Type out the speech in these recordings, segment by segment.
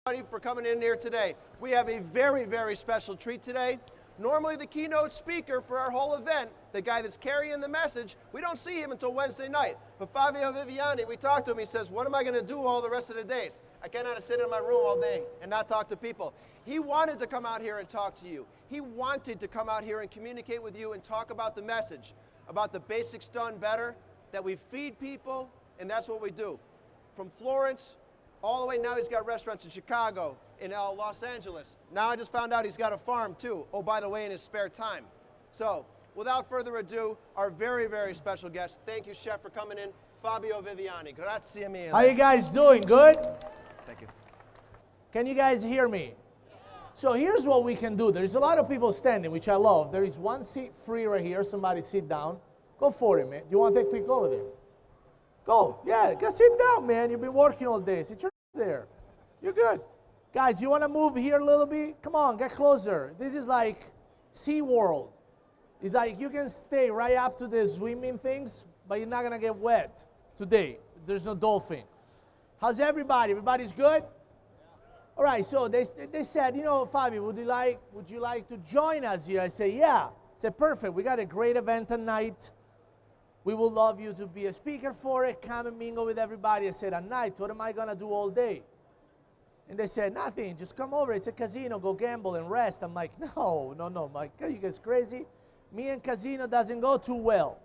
everybody for coming in here today. We have a very, very special treat today. Normally the keynote speaker for our whole event, the guy that's carrying the message, we don't see him until Wednesday night. But Fabio Viviani, we talked to him, he says, what am I going to do all the rest of the days? I cannot sit in my room all day and not talk to people. He wanted to come out here and talk to you. He wanted to come out here and communicate with you and talk about the message, about the basics done better, that we feed people, and that's what we do. From Florence all the way, now he's got restaurants in Chicago, in Los Angeles. Now I just found out he's got a farm too. Oh, by the way, in his spare time. So, without further ado, our very, very special guest. Thank you, Chef, for coming in. Fabio Viviani. Grazie mille. How you guys doing? Good? Thank you. Can you guys hear me? So here's what we can do. There's a lot of people standing, which I love. There is one seat free right here. Somebody sit down. Go for it, man. Do you want to take a pic over there? Go. Yeah, go sit down, man. You've been working all day. Sit your there. You're good. Guys, you want to move here a little bit? Come on, get closer. This is like Sea World. It's like you can stay right up to the swimming things, but you're not going to get wet today. There's no dolphin. How's everybody? Everybody's good? All right, so they said, you know, Fabio, would you like to join us here? I say, yeah. I said, perfect. We got a great event tonight. We would love you to be a speaker for it. Come and mingle with everybody. I said, at night, what am I going to do all day? And they said, nothing. Just come over. It's a casino. Go gamble and rest. I'm like, no. I'm like, are you guys crazy? Me and casino doesn't go too well.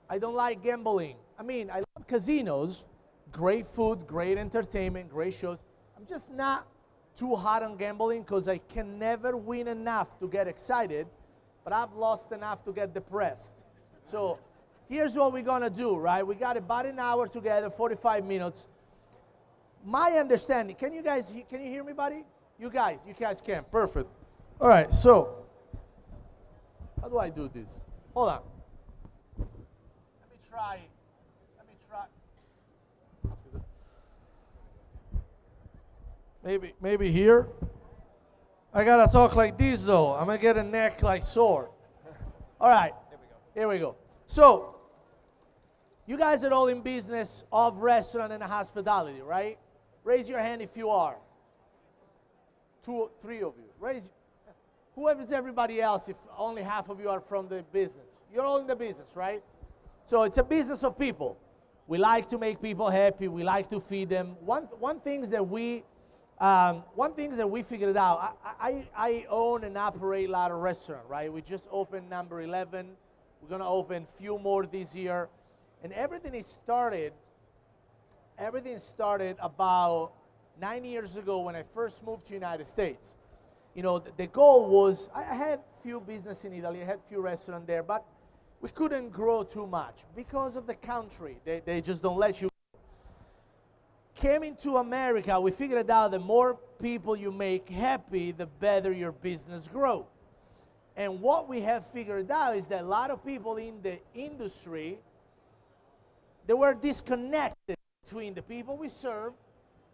I don't like gambling. I mean, I love casinos. Great food, great entertainment, great shows. I'm just not too hot on gambling because I can never win enough to get excited, but I've lost enough to get depressed. So here's what we're going to do, right? We got about an hour together, 45 minutes. My understanding, can you hear me, buddy? You guys can. Perfect. All right, so how do I do this? Hold on. Let me try. Maybe here. I gotta talk like this though. I'm gonna get a neck like sore. All right, here we go. So, you guys are all in business of restaurant and hospitality, right? Raise your hand if you are. 2, 3 of you. Whoever's everybody else, if only half of you are from the business. You're all in the business, right? So it's a business of people. We like to make people happy. We like to feed them. One thing that we figured out, I own and operate a lot of restaurants, right? We just opened number 11. We're going to open a few more this year. And everything started about 9 years ago when I first moved to the United States. You know, the goal was, I had few business in Italy, I had few restaurants there, but we couldn't grow too much because of the country. They just don't let you. Came into America, we figured out the more people you make happy, the better your business grows. And what we have figured out is that a lot of people in the industry, they were disconnected between the people we serve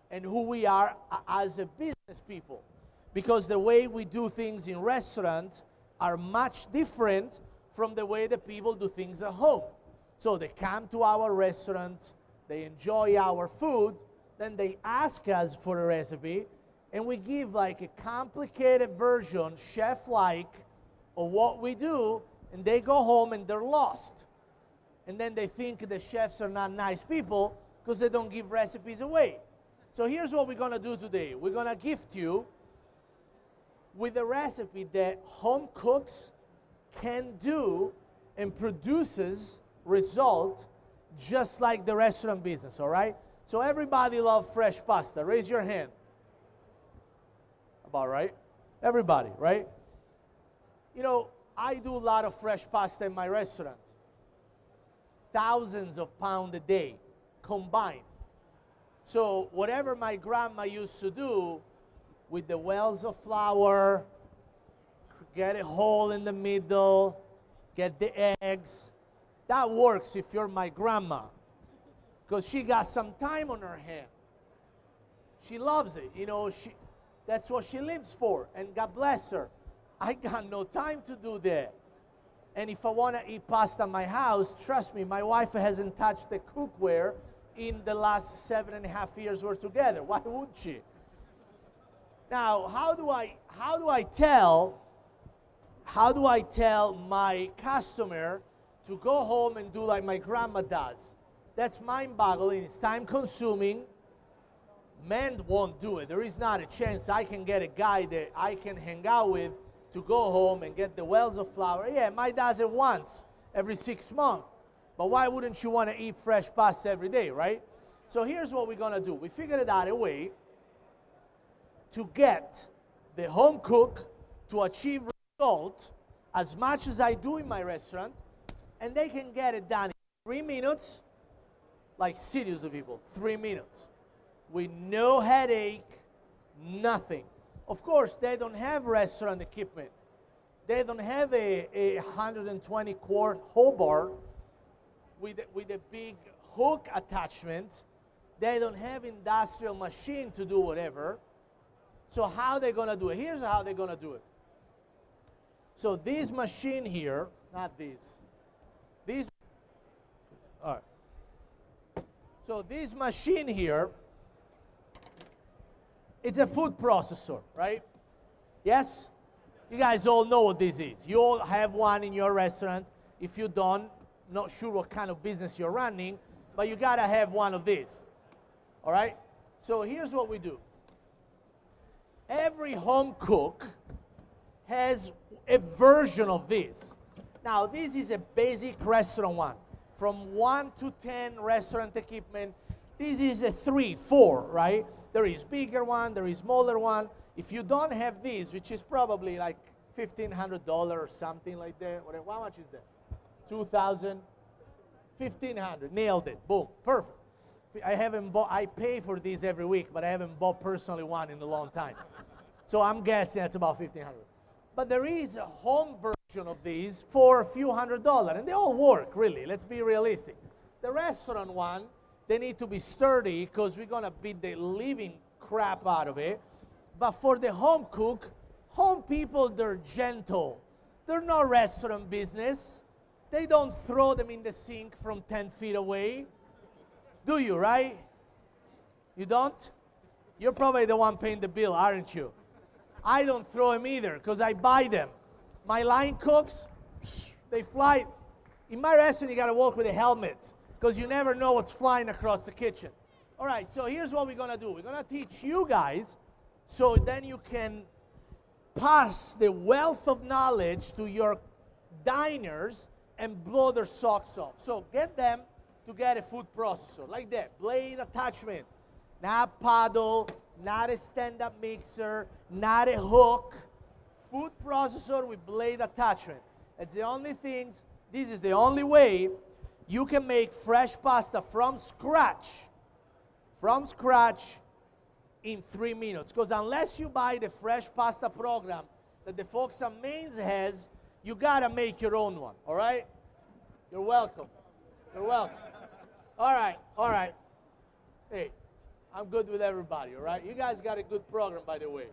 and who we are as a business people. Because the way we do things in restaurants are much different from the way that people do things at home. So they come to our restaurant, they enjoy our food, then they ask us for a recipe, and we give like a complicated version, chef-like, of what we do, and they go home and they're lost. And then they think the chefs are not nice people because they don't give recipes away. So here's what we're going to do today. We're going to gift you with a recipe that home cooks can do and produces result just like the restaurant business, all right? So everybody loves fresh pasta. Raise your hand. About right? Everybody, right? You know, I do a lot of fresh pasta in my restaurant. Thousands of pounds a day combined. So whatever my grandma used to do with the wells of flour, get a hole in the middle, get the eggs, that works if you're my grandma. Because she got some time on her hand. She loves it, you know, that's what she lives for, and God bless her. I got no time to do that. And if I want to eat pasta in my house, trust me, my wife hasn't touched the cookware in the last 7.5 years we're together. Why would she? Now, how do I tell my customer to go home and do like my grandma does? That's mind-boggling. It's time-consuming. Men won't do it. There is not a chance I can get a guy that I can hang out with to go home and get the wells of flour. Yeah, my does it once every 6 months. But why wouldn't you want to eat fresh pasta every day, right? So here's what we're going to do. We figured out a way to get the home cook to achieve result as much as I do in my restaurant, and they can get it done in 3 minutes, like seriously people, 3 minutes. With no headache, nothing. Of course, they don't have restaurant equipment. They don't have a 120 quart Hobart with a big hook attachment. They don't have industrial machine to do whatever. So how they gonna do it? Here's how they're gonna do it. So this machine here, not these, all right. So this machine here, it's a food processor, right? Yes? You guys all know what this is. You all have one in your restaurant. If you don't, not sure what kind of business you're running, but you gotta have one of these. All right? So here's what we do. Every home cook has a version of this. Now, this is a basic restaurant one. From 1 to 10 restaurant equipment, this is a 3, 4, right? There is bigger one, there is smaller one. If you don't have this, which is probably like $1,500 or something like that, how much is that? $2,000, $1,500, nailed it, boom, perfect. I haven't bought, I pay for these every week, but I haven't bought personally one in a long time. So I'm guessing that's about $1,500. But there is a home version of these for a few $100s, and they all work, really, let's be realistic. The restaurant one, they need to be sturdy because we're gonna beat the living crap out of it. But for the home cook, home people, they're gentle. They're not restaurant business. They don't throw them in the sink from 10 feet away. Do you, right? You don't? You're probably the one paying the bill, aren't you? I don't throw them either because I buy them. My line cooks, they fly. In my restaurant, you gotta walk with a helmet because you never know what's flying across the kitchen. All right, so here's what we're gonna do. We're gonna teach you guys so then you can pass the wealth of knowledge to your diners and blow their socks off. So get them to get a food processor like that, blade attachment, not paddle, not a stand-up mixer, not a hook, food processor with blade attachment. It's the only things, this is the only way you can make fresh pasta from scratch in 3 minutes. Because unless you buy the fresh pasta program that the folks at Mainz has, you gotta make your own one, all right? You're welcome. You're welcome. All right. Hey, I'm good with everybody, all right? You guys got a good program, by the way.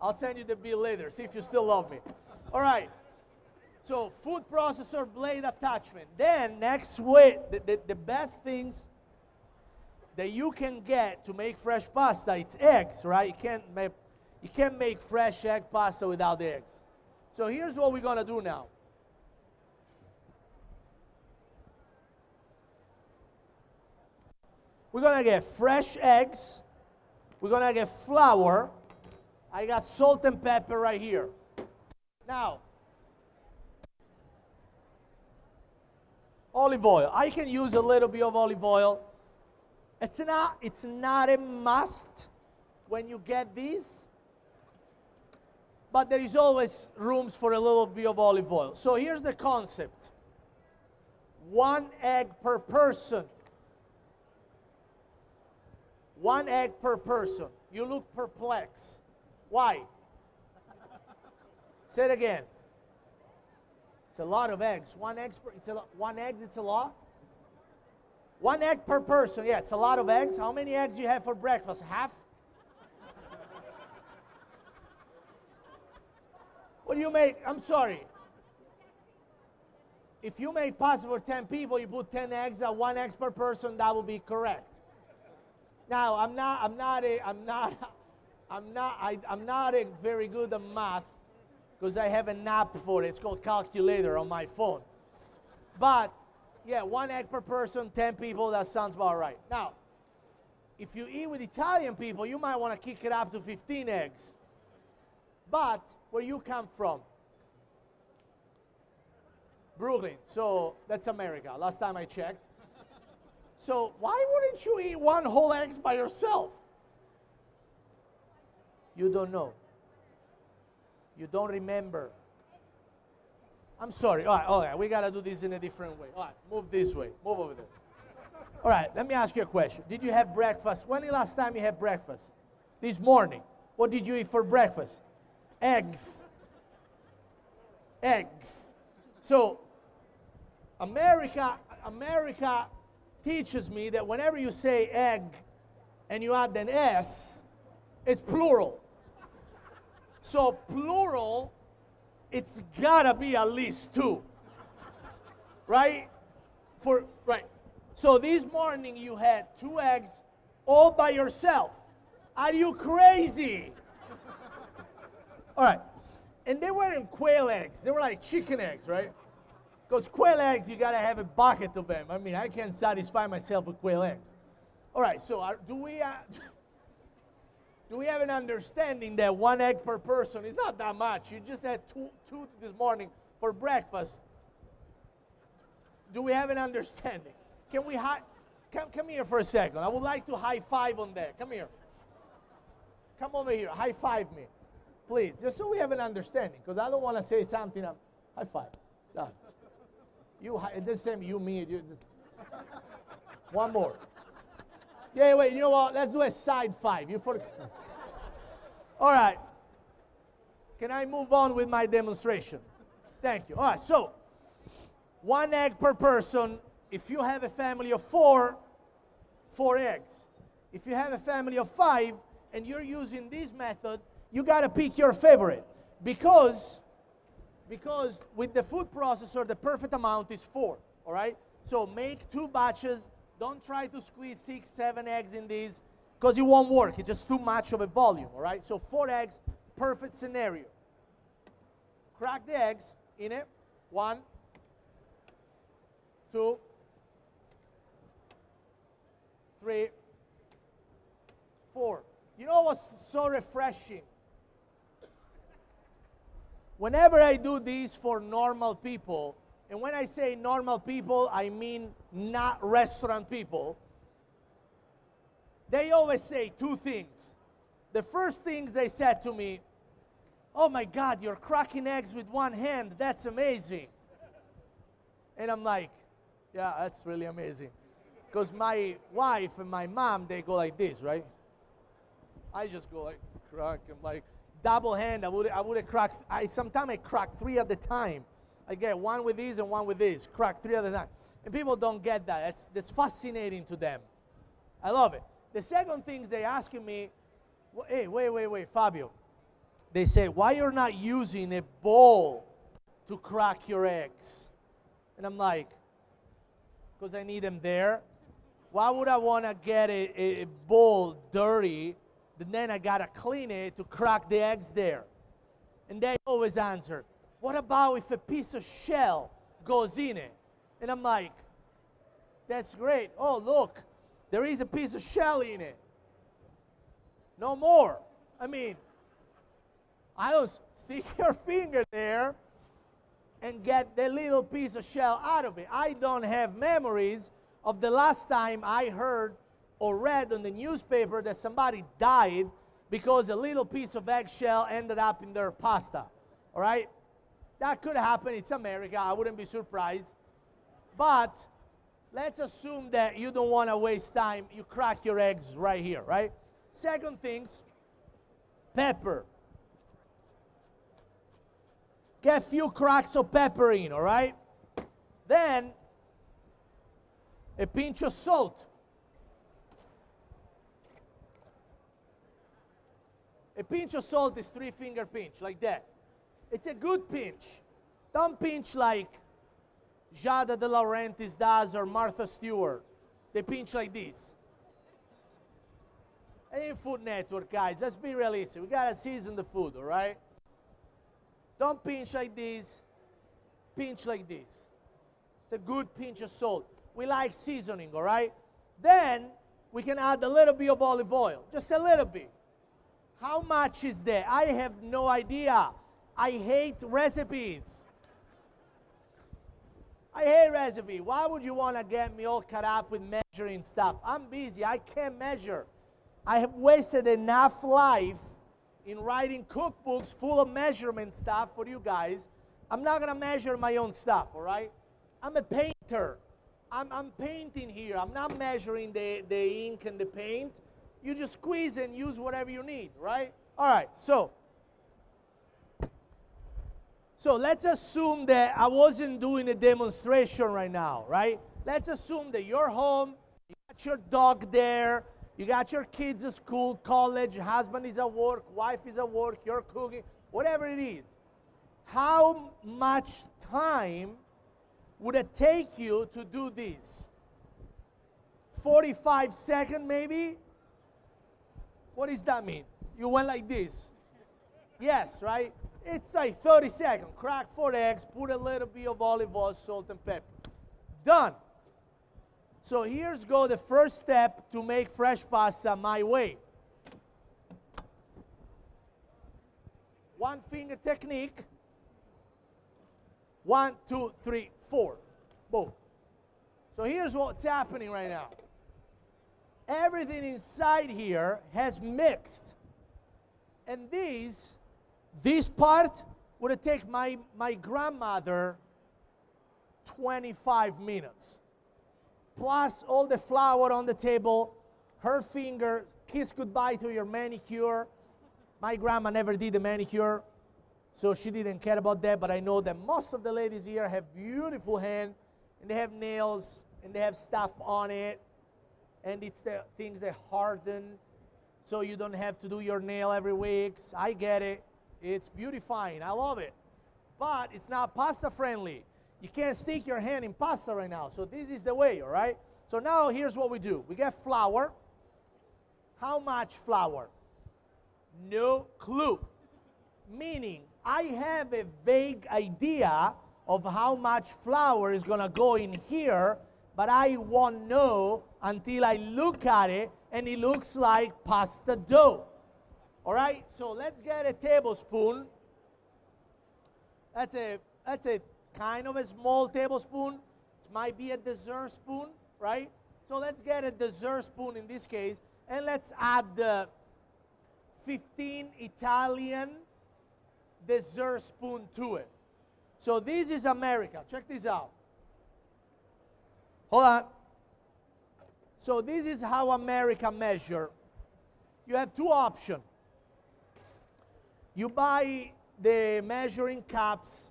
I'll send you the bill later, see if you still love me. All right. So food processor blade attachment. Then next way, the best things that you can get to make fresh pasta, it's eggs, right? You can't make fresh egg pasta without the eggs. So here's what we're gonna do now. We're gonna get fresh eggs. We're gonna get flour. I got salt and pepper right here. Now, olive oil. I can use a little bit of olive oil. It's not a must when you get these, but there is always rooms for a little bit of olive oil. So here's the concept. 1 egg per person. 1 egg per person. You look perplexed. Why? Say it again. It's a lot of eggs. 1 egg it's a lot? 1 egg per person. Yeah, it's a lot of eggs. How many eggs do you have for breakfast? Half? What do you make? I'm sorry. If you make pasta for 10 people, you put 10 eggs at 1 egg per person, that would be correct. Now, I'm not a very good at math because I have an app for it. It's called Calculator on my phone. But yeah, 1 egg per person, 10 people, that sounds about right. Now, if you eat with Italian people, you might want to kick it up to 15 eggs. But where you come from? Brooklyn, so that's America, last time I checked. So why wouldn't you eat 1 whole egg by yourself? You don't know. You don't remember. I'm sorry. All right, we got to do this in a different way. All right, move this way. Move over there. All right, let me ask you a question. Did you have breakfast? When the last time you had breakfast? This morning. What did you eat for breakfast? Eggs. Eggs. So, America teaches me that whenever you say egg and you add an S, it's plural. So plural, it's gotta be at least 2, right? Right. So this morning you had 2 eggs all by yourself. Are you crazy? All right. And they weren't quail eggs. They were like chicken eggs, right? Because quail eggs, you gotta have a bucket of them. I mean, I can't satisfy myself with quail eggs. All right, so do we have an understanding that 1 egg per person is not that much? You just had two this morning for breakfast. Do we have an understanding? Can we come here for a second. I would like to high five on that. Come here. Come over here. High five me, please. Just so we have an understanding, because I don't want to say something. High five. Done. It doesn't say you, me. One more. Yeah, wait, you know what? Let's do a side 5. All right. Can I move on with my demonstration? Thank you. All right, so 1 egg per person. If you have a family of 4, 4 eggs. If you have a family of 5 and you're using this method, you got to pick your favorite. Because with the food processor, the perfect amount is 4, all right? So make 2 batches. Don't try to squeeze 6, 7 eggs in these because it won't work. It's just too much of a volume, all right? So 4 eggs, perfect scenario. Crack the eggs in it. 1, 2, 3, 4. You know what's so refreshing? Whenever I do these for normal people, and when I say normal people, I mean not restaurant people, they always say 2 things. The first things they said to me, oh my God, you're cracking eggs with 1 hand. That's amazing. And I'm like, yeah, that's really amazing. Because my wife and my mom, they go like this, right? I just go like, crack. I'm like, double hand. I would have cracked. Sometimes I crack 3 at a time. I get 1 with these and 1 with this. Crack 3 at a time. And people don't get that. That's fascinating to them. I love it. The second thing they asking me, hey, wait, Fabio. They say, why you're not using a bowl to crack your eggs? And I'm like, because I need them there. Why would I want to get a bowl dirty, and then I got to clean it to crack the eggs there? And they always answer, what about if a piece of shell goes in it? And I'm like, that's great. Oh, look, there is a piece of shell in it. No more. I mean, I don't stick your finger there and get the little piece of shell out of it. I don't have memories of the last time I heard or read on the newspaper that somebody died because a little piece of eggshell ended up in their pasta. All right? That could happen. It's America. I wouldn't be surprised. But let's assume that you don't want to waste time. You crack your eggs right here, right? Second things, pepper. Get a few cracks of pepper in, all right? Then, a pinch of salt. A pinch of salt is 3-finger pinch, like that. It's a good pinch. Don't pinch like Giada De Laurentiis does or Martha Stewart. They pinch like this. ain't Food Network, guys. Let's be realistic. We gotta season the food, all right? Don't pinch like this. Pinch like this. It's a good pinch of salt. We like seasoning, all right? Then we can add a little bit of olive oil, just a little bit. How much is that? I have no idea. I hate recipes. I hate recipe. Why would you want to get me all cut up with measuring stuff? I'm busy. I can't measure. I have wasted enough life in writing cookbooks full of measurement stuff for you guys. I'm not going to measure my own stuff, all right? I'm a painter. I'm painting here. I'm not measuring the ink and the paint. You just squeeze and use whatever you need, right? All right, so let's assume that I wasn't doing a demonstration right now, right? Let's assume that you're home, you got your dog there, you got your kids at school, college, your husband is at work, wife is at work, you're cooking, whatever it is. How much time would it take you to do this? 45 seconds maybe? What does that mean? You went like this. Yes, right? It's like 30 seconds. Crack 4 eggs, put a little bit of olive oil, salt, and pepper. Done. So here's go the first step to make fresh pasta my way. One finger technique. 1, 2, 3, 4. Boom. So here's what's happening right now. Everything inside here has mixed. And this part would have taken my grandmother 25 minutes. Plus all the flour on the table, her finger, kiss goodbye to your manicure. My grandma never did a manicure, so she didn't care about that, but I know that most of the ladies here have beautiful hands, and they have nails, and they have stuff on it, and it's the things that harden, so you don't have to do your nail every week. I get it. It's beautifying. I love it. But it's not pasta friendly. You can't stick your hand in pasta right now. So this is the way, all right? So now here's what we do. We get flour. How much flour? No clue. Meaning, I have a vague idea of how much flour is going to go in here, but I won't know until I look at it and it looks like pasta dough. All right, so let's get a tablespoon. That's a kind of a small tablespoon. It might be a dessert spoon, right? So let's get a dessert spoon in this case, and let's add the 15 Italian dessert spoon to it. So this is America. Check this out. Hold on. So this is how America measure. You have two options. You buy the measuring cups,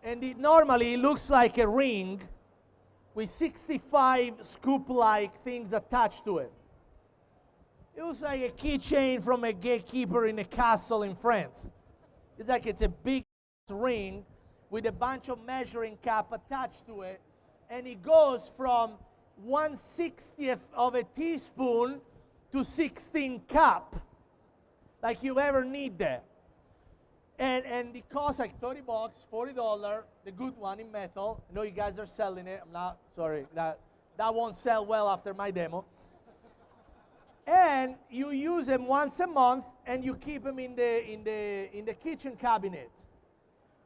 and normally it looks like a ring with 65 scoop-like things attached to it. It looks like a keychain from a gatekeeper in a castle in France. It's like it's a big ring with a bunch of measuring cup attached to it, and it goes from 1/60th of a teaspoon to 16 cup. Like you ever need that. And it costs like $30, $40, the good one in metal. I know you guys are selling it. I'm not, sorry, that won't sell well after my demo. And you use them once a month, and you keep them in the kitchen cabinet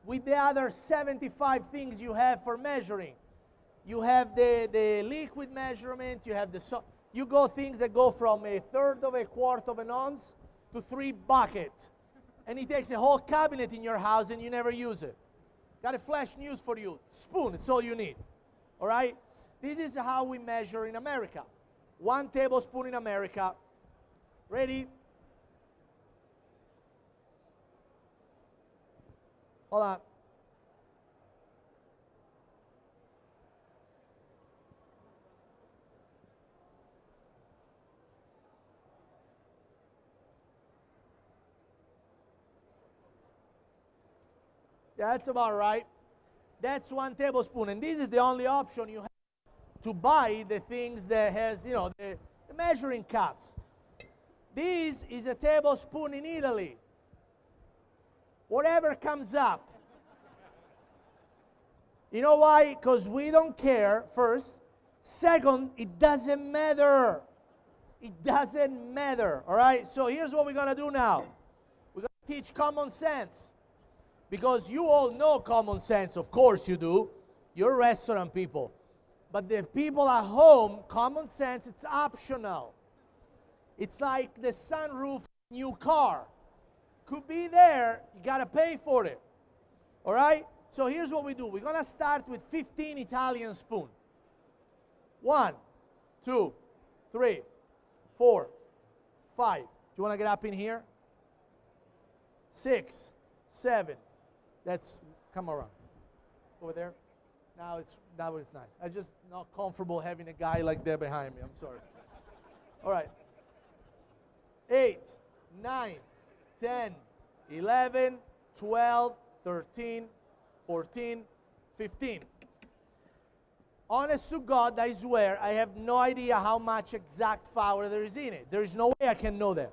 with the other 75 things you have for measuring. You have the liquid measurement, you have you go things that go from 1/3 of a quart of an ounce to 3 buckets. And it takes a whole cabinet in your house and you never use it. Got a flash news for you. Spoon, it's all you need. All right? This is how we measure in America. 1 tablespoon in America. Ready? Hold on. That's about right. That's 1 tablespoon. And this is the only option you have to buy the things that has, the measuring cups. This is a tablespoon in Italy. Whatever comes up. You know why? Because we don't care, first. Second, it doesn't matter. It doesn't matter, all right? So here's what we're going to do now. We're going to teach common sense. Because you all know common sense. Of course you do. You're restaurant people. But the people at home, common sense, it's optional. It's like the sunroof new car. Could be there, you got to pay for it. All right? So here's what we do. We're going to start with 15 Italian spoons. 1, 2, 3, 4, 5. Do you want to get up in here? 6, 7. That's, come around. Over there. Now it's nice. I'm just not comfortable having a guy like that behind me. I'm sorry. All right. 8, 9, 10, 11, 12, 13, 14, 15. Honest to God, I swear, I have no idea how much exact flour there is in it. There is no way I can know that.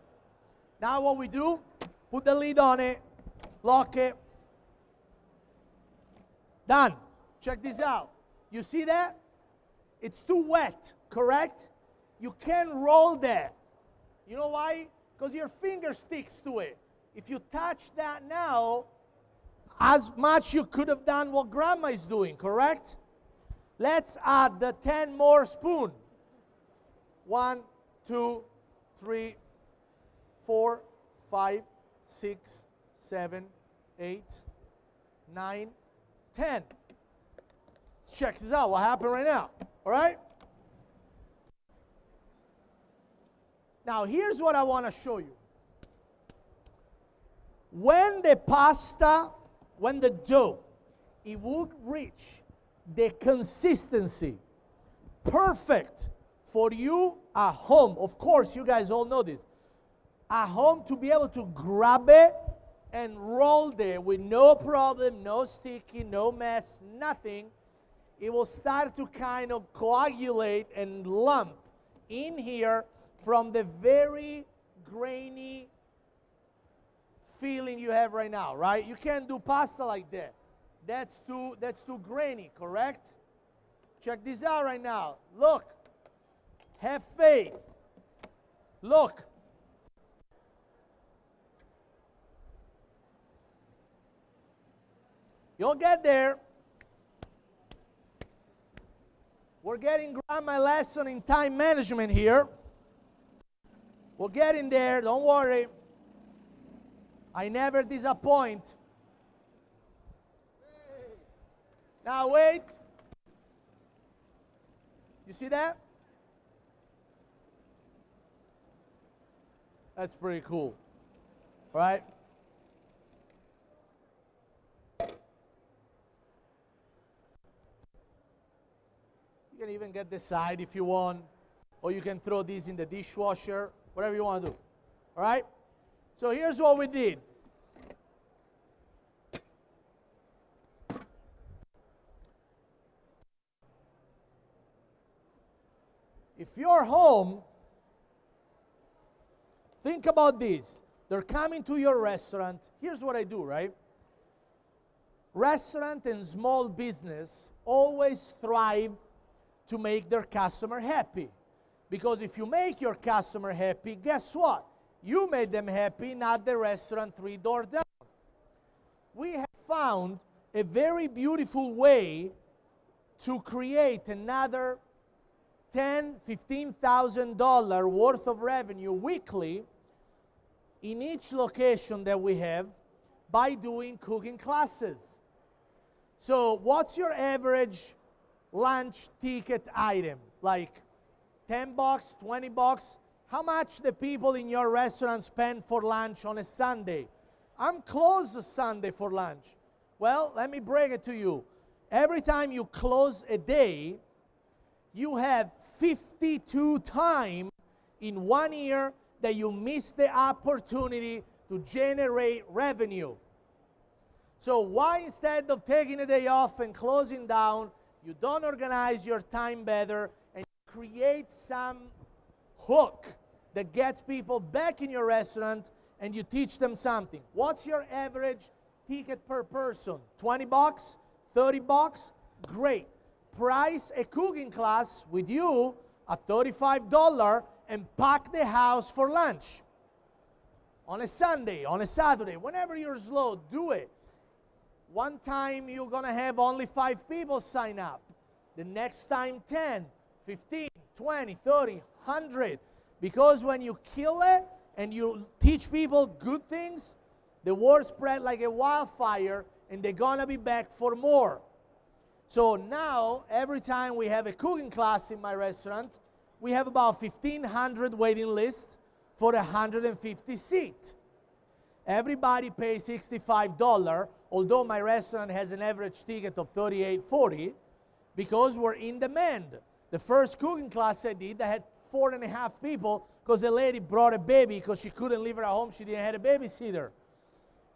Now what we do, put the lid on it, lock it. Done. Check this out. You see that? It's too wet, correct? You can't roll that. You know why? Because your finger sticks to it. If you touch that now, as much you could have done what grandma is doing, correct? Let's add the 10 more spoons. 1, 2, 3, 4, 5, 6, 7, 8, 9, 10. Let's check this out. What happened right now? All right? Now, here's what I want to show you. When the pasta, when the dough, it would reach the consistency perfect for you at home. Of course, you guys all know this. At home, to be able to grab it and roll there with no problem, no sticky, no mess, nothing, it will start to kind of coagulate and lump in here from the very grainy feeling you have right now, right? You can't do pasta like that. That's too grainy, correct? Check this out right now. Look. Have faith. Look. You'll get there. We're getting grandma lesson in time management here. We're getting there, don't worry. I never disappoint. Now wait. You see that? That's pretty cool. Right? You can even get the side if you want, or you can throw these in the dishwasher, whatever you want to do. All right? So here's what we did. If you're home, think about this. They're coming to your restaurant. Here's what I do, right? Restaurant and small business always thrive to make their customer happy. Because if you make your customer happy, guess what? You made them happy, not the restaurant 3 doors down. We have found a very beautiful way to create another $10,000, $15,000 worth of revenue weekly in each location that we have by doing cooking classes. So what's your average lunch ticket item? Like $10, $20? How much the people in your restaurant spend for lunch on a Sunday? I'm closed Sunday for lunch. Well, let me break it to you. Every time you close a day, you have 52 times in 1 year that you miss the opportunity to generate revenue. So why, instead of taking a day off and closing down, you don't organize your time better and create some hook that gets people back in your restaurant and you teach them something. What's your average ticket per person? 20 bucks? 30 bucks? Great. Price a cooking class with you at $35 and pack the house for lunch. On a Sunday, on a Saturday, whenever you're slow, do it. One time you're going to have only 5 people sign up. The next time 10, 15, 20, 30, 100. Because when you kill it and you teach people good things, the word spread like a wildfire and they're going to be back for more. So now, every time we have a cooking class in my restaurant, we have about 1,500 waiting list for 150 seats. Everybody pays $65, although my restaurant has an average ticket of $38.40, because we're in demand. The first cooking class I did, I had 4.5 people because a lady brought a baby because she couldn't leave her at home. She didn't have a babysitter.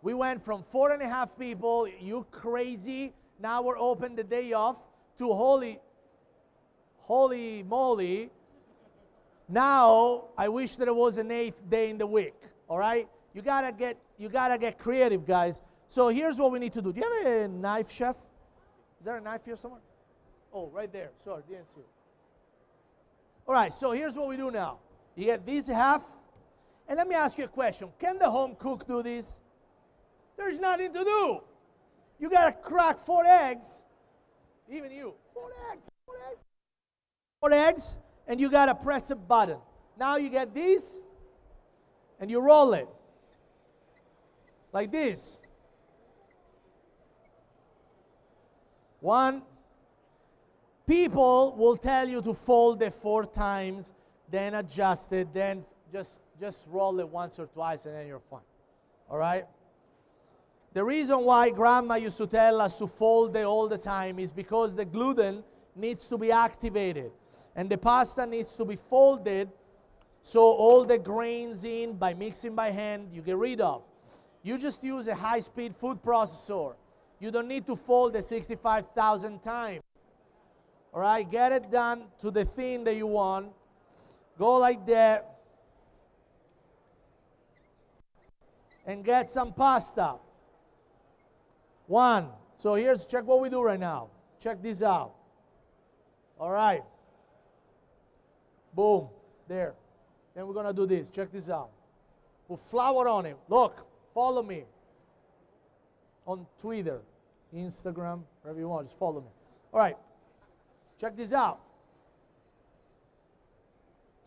We went from 4.5 people, you crazy, now we're open the day off, to holy moly. Now I wish that it was an 8th day in the week. All right, you gotta get creative, guys. So here's what we need to do. Do you have a knife, chef? Is there a knife here somewhere? Oh, right there. Sorry, didn't see it. All right, so here's what we do now. You get this half, and let me ask you a question. Can the home cook do this? There's nothing to do. You gotta crack 4 eggs, even you. 4 eggs, 4 eggs. 4 eggs, and you gotta press a button. Now you get this, and you roll it. Like this. 1. People will tell you to fold it 4 times, then adjust it, then just roll it once or twice, and then you're fine. All right? The reason why Grandma used to tell us to fold it all the time is because the gluten needs to be activated, and the pasta needs to be folded so all the grains in, by mixing by hand, you get rid of. You just use a high-speed food processor. You don't need to fold it 65,000 times. All right, get it done to the thin that you want. Go like that. And get some pasta. 1. So check what we do right now. Check this out. All right. Boom. There. Then we're going to do this. Check this out. Put flour on it. Look. Follow me. On Twitter, Instagram, wherever you want. Just follow me. All right. Check this out.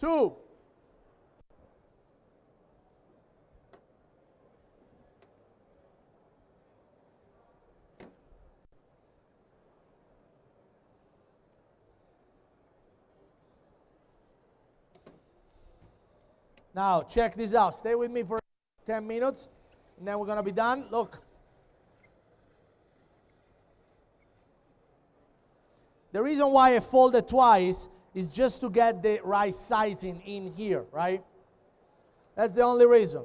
2. Now, check this out. Stay with me for 10 minutes, and then we're going to be done. Look. The reason why I folded twice is just to get the right sizing in here, right? That's the only reason.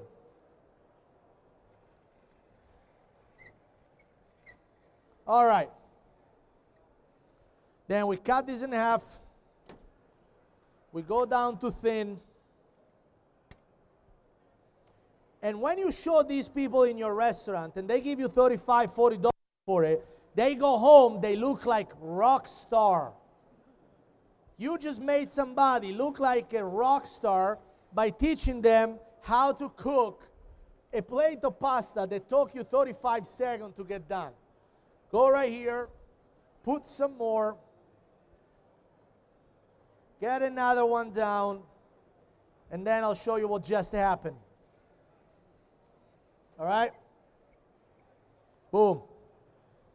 All right. Then we cut this in half. We go down to thin. And when you show these people in your restaurant and they give you $35, $40 for it, they go home, they look like rock star. You just made somebody look like a rock star by teaching them how to cook a plate of pasta that took you 35 seconds to get done. Go right here, put some more, get another one down, and then I'll show you what just happened. All right? Boom.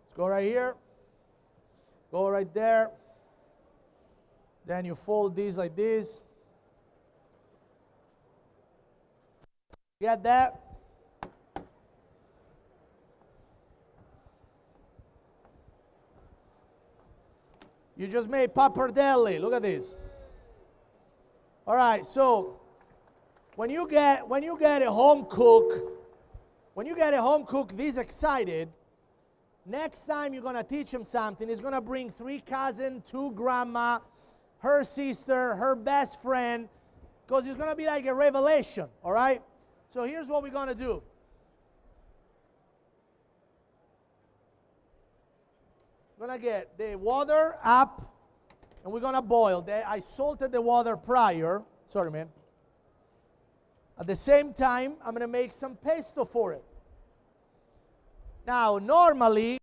Let's go right here. Go right there. Then you fold these like this. Get that? You just made pappardelle. Look at this. All right, so when you get a home cook, this excited, next time you're gonna teach him something, he's gonna bring 3 cousins, 2 grandma, her sister, her best friend, because it's going to be like a revelation, all right? So here's what we're going to do. We're going to get the water up, and we're going to boil. I salted the water prior. Sorry, man. At the same time, I'm going to make some pesto for it. Now, normally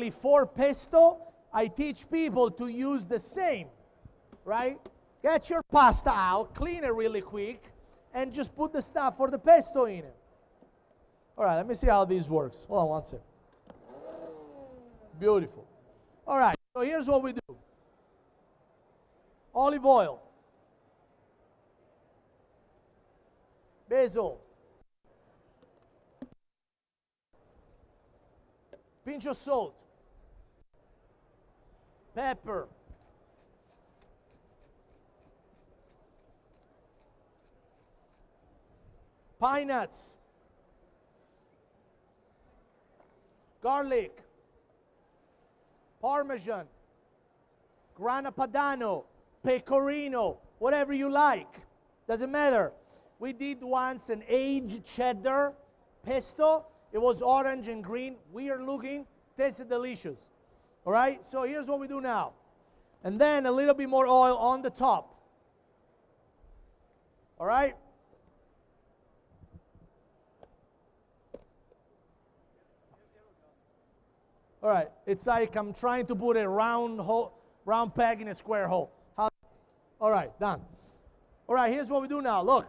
for pesto, I teach people to use the same, right? Get your pasta out, clean it really quick, and just put the stuff for the pesto in it. All right, let me see how this works. Hold on one second. Beautiful. All right, so here's what we do. Olive oil. Basil. Pinch of salt. Pepper. Pine nuts. Garlic. Parmesan. Grana Padano. Pecorino. Whatever you like. Doesn't matter. We did once an aged cheddar pesto. It was orange and green, weird looking, tasted delicious. All right, so here's what we do now. And then a little bit more oil on the top. All right? All right, it's like I'm trying to put a round peg in a square hole. All right, done. All right, here's what we do now. Look.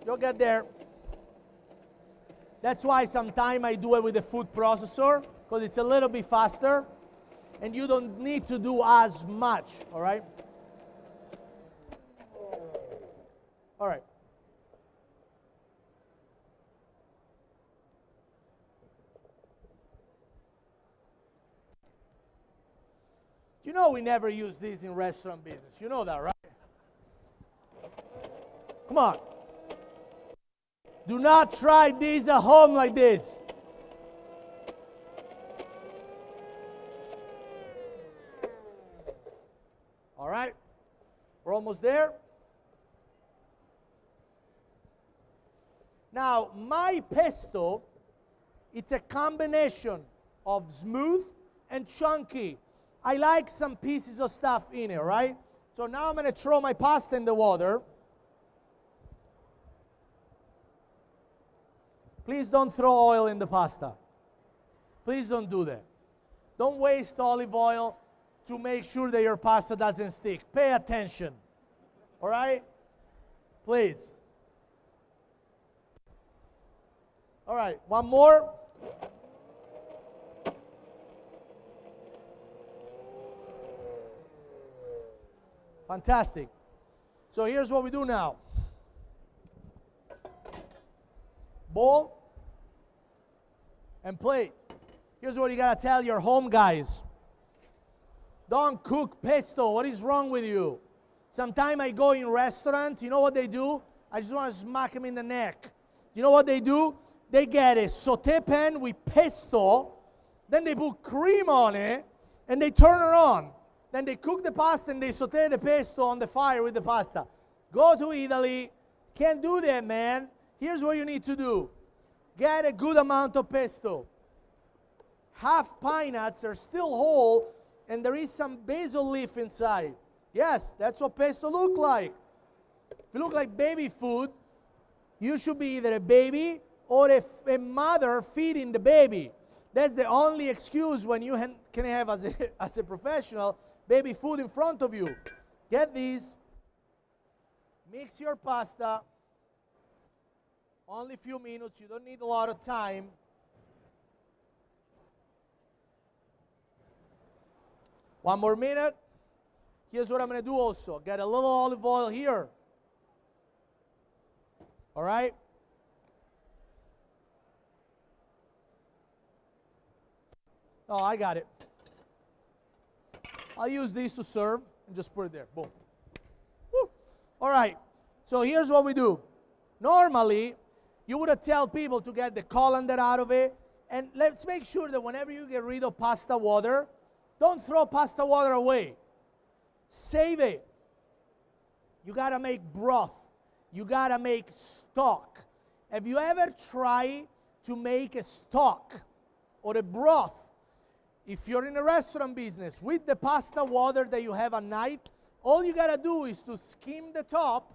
You'll get there. That's why sometimes I do it with a food processor, because it's a little bit faster, and you don't need to do as much, all right? All right. You know we never use these in restaurant business. You know that, right? Come on. Do not try these at home like this. All right, we're almost there. Now, my pesto, it's a combination of smooth and chunky. I like some pieces of stuff in it, right? So now I'm going to throw my pasta in the water. Please don't throw oil in the pasta. Please don't do that. Don't waste olive oil to make sure that your pasta doesn't stick. Pay attention. All right? Please. All right, one more. Fantastic. So here's what we do now. Bowl and plate. Here's what you gotta tell your home guys. Don't cook pesto. What is wrong with you? Sometimes I go in restaurant, you know what they do? I just want to smack them in the neck. You know what they do? They get a saute pan with pesto, then they put cream on it, and they turn it on. Then they cook the pasta and they saute the pesto on the fire with the pasta. Go to Italy. Can't do that, man. Here's what you need to do. Get a good amount of pesto. Half pine nuts are still whole, and there is some basil leaf inside. Yes, that's what pesto look like. If it look like baby food, you should be either a baby or a mother feeding the baby. That's the only excuse when you can have, as a professional, baby food in front of you. Get these. Mix your pasta. Only a few minutes. You don't need a lot of time. One more minute. Here's what I'm going to do also. Get a little olive oil here. All right? Oh, I got it. I'll use these to serve and just put it there. Boom. Woo. All right. So here's what we do. Normally, you would tell people to get the colander out of it, and let's make sure that whenever you get rid of pasta water, don't throw pasta water away. Save it. You gotta make broth. You gotta make stock. Have you ever tried to make a stock or a broth? If you're in a restaurant business with the pasta water that you have at night, all you gotta do is to skim the top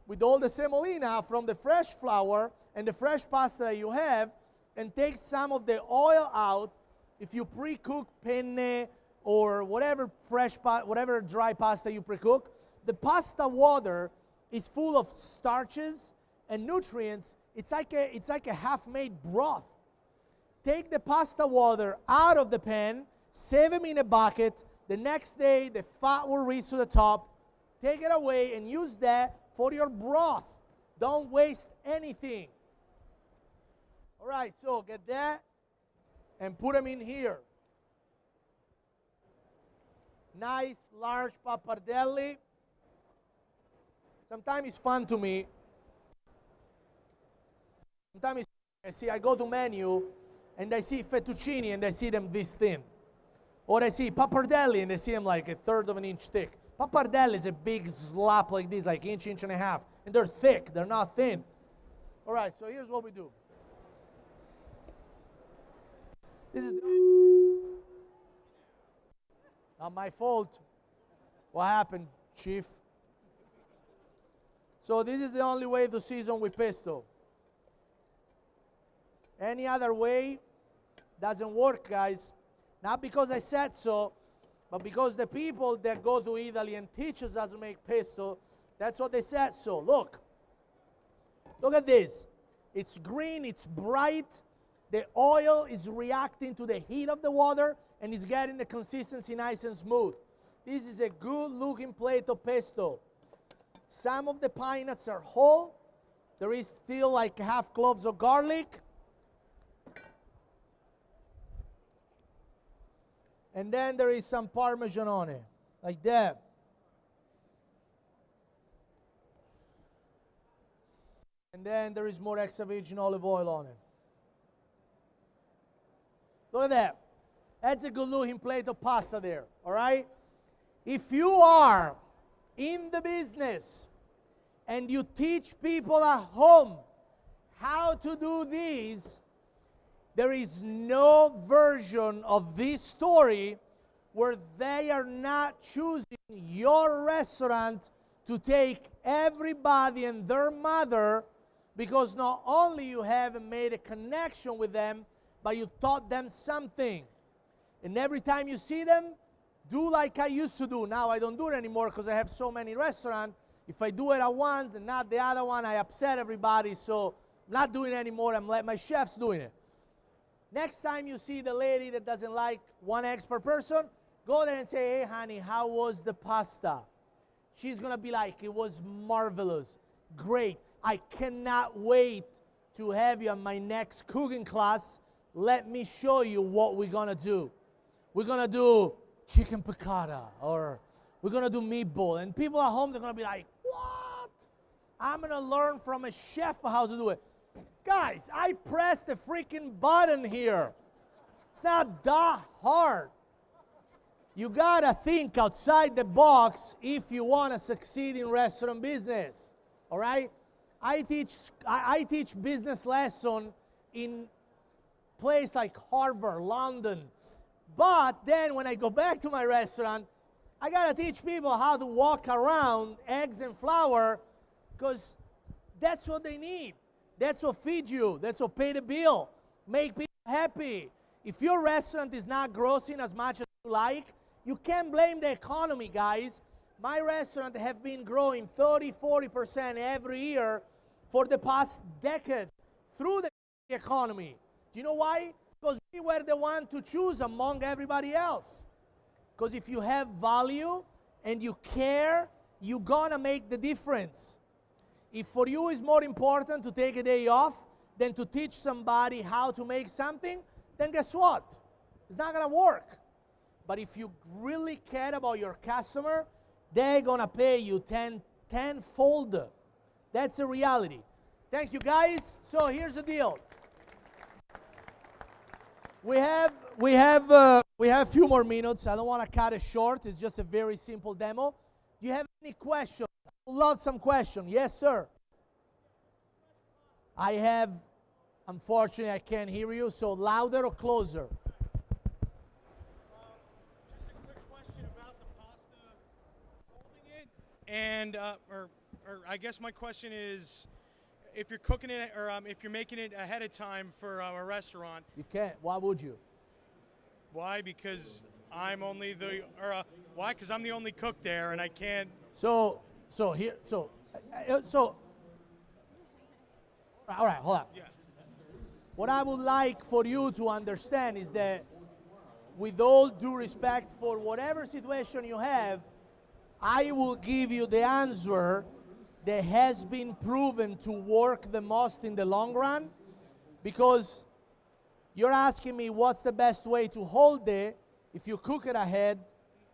with all the semolina from the fresh flour and the fresh pasta that you have, and take some of the oil out. If you pre-cook penne or whatever whatever dry pasta you pre-cook, the pasta water is full of starches and nutrients. It's like a half-made broth. Take the pasta water out of the pan, save them in a bucket. The next day, the fat will reach to the top. Take it away and use that for your broth. Don't waste anything. All right, so get that and put them in here. Nice, large pappardelle. Sometimes it's fun to me. Sometimes I go to menu and I see fettuccine and I see them this thin. Or I see pappardelle and I see them like a third of an inch thick. Pappardelle is a big slab like this, like inch and a half. And they're thick, they're not thin. All right, so here's what we do. This is not my fault. What happened, Chief? So this is the only way to season with pesto. Any other way doesn't work, guys. Not because I said so, but because the people that go to Italy and teach us how to make pesto, that's what they said so. Look at this. It's green, it's bright. The oil is reacting to the heat of the water, and it's getting the consistency nice and smooth. This is a good looking plate of pesto. Some of the pine nuts are whole. There is still like half cloves of garlic. And then there is some Parmesan on it, like that. And then there is more extra virgin olive oil on it. Look at that. That's a good looking plate of pasta there, all right? If you are in the business and you teach people at home how to do this, there is no version of this story where they are not choosing your restaurant to take everybody and their mother, because not only you have made a connection with them, but you taught them something. And every time you see them, do like I used to do. Now I don't do it anymore because I have so many restaurants. If I do it at once and not the other one, I upset everybody. So I'm not doing it anymore. I'm letting my chefs doing it. Next time you see the lady that doesn't like 1 egg per person, go there and say, hey, honey, how was the pasta? She's going to be like, it was marvelous. Great. I cannot wait to have you on my next cooking class. Let me show you what we're going to do. We're going to do chicken piccata, or we're going to do meatball. And people at home, they're going to be like, what? I'm going to learn from a chef how to do it. Guys, I pressed the freaking button here. It's not that hard. You got to think outside the box if you want to succeed in restaurant business. All right? I teach business lesson in place like Harvard, London. But then when I go back to my restaurant, I got to teach people how to walk around eggs and flour, because that's what they need. That's what feeds you. That's what pay the bill. Make people happy. If your restaurant is not grossing as much as you like, you can't blame the economy, guys. My restaurant have been growing 30-40% every year for the past decade through the economy. Do you know why? Because we were the one to choose among everybody else. Because if you have value and you care, you're gonna make the difference. If for you it's more important to take a day off than to teach somebody how to make something, then guess what? It's not gonna work. But if you really care about your customer, they're gonna pay you tenfold. That's the reality. Thank you, guys. So here's the deal. We have a few more minutes. I don't want to cut it short. It's just a very simple demo. Do you have any questions? I would love some questions. Yes, sir. I have, unfortunately, I can't hear you. So louder or closer? Just a quick question about the pasta holding it, and or I guess my question is, if you're cooking it or if you're making it ahead of time for a restaurant, You can't. Why would you? why? Because I'm only the why? Because I'm the only cook there, and I can't. So all right, hold on. Yeah. What I would like for you to understand is that with all due respect for whatever situation you have, I will give you the answer that has been proven to work the most in the long run, because you're asking me what's the best way to hold it if you cook it ahead.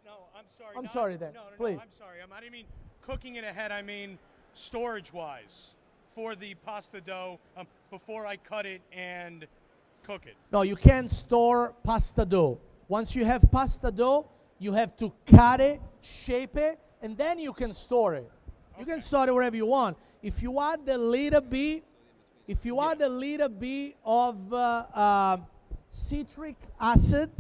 No, I'm sorry. I'm not- sorry then. No, Please. I'm sorry. I didn't mean cooking it ahead. I mean storage-wise for the pasta dough before I cut it and cook it. No, you can't store pasta dough. Once you have pasta dough, you have to cut it, shape it, and then you can store it. You can store it wherever you want. If you add a little bit, of citric acid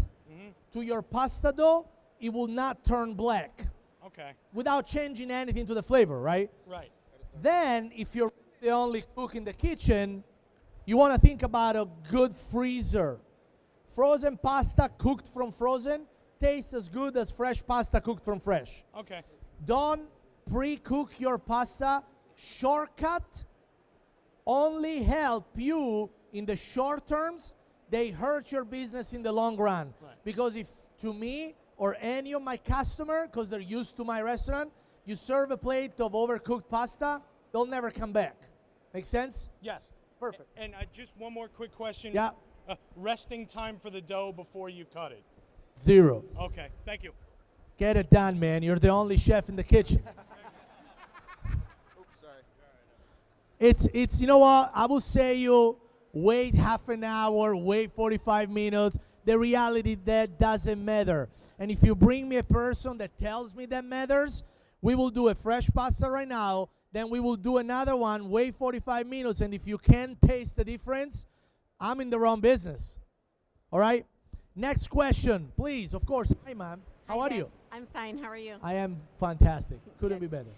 to your pasta dough, it will not turn black Okay. without changing anything to the flavor, right? Right. Then, if you're the only cook in the kitchen, you want to think about a good freezer. Frozen pasta cooked from frozen tastes as good as fresh pasta cooked from fresh. Okay. Don't pre-cook your pasta. Shortcut only help you in the short terms. They hurt your business in the long run. Right. Because if to me or any of my customer, because they're used to my restaurant, you serve a plate of overcooked pasta, they'll never come back. Make sense? Yes. Perfect. And just one more quick question. Yeah. Resting time for the dough before you cut it. 0. Okay. Thank you. Get it done, man. You're the only chef in the kitchen. Oops, sorry. It's you know what? I will say you wait half an hour, wait 45 minutes. The reality that doesn't matter. And if you bring me a person that tells me that matters, we will do a fresh pasta right now. Then we will do another one, wait 45 minutes. And if you can't taste the difference, I'm in the wrong business. All right? Next question, please. Of course. Hi, ma'am. How Hi, are Dad. you? I'm fine. How are you? I am fantastic. Couldn't be better.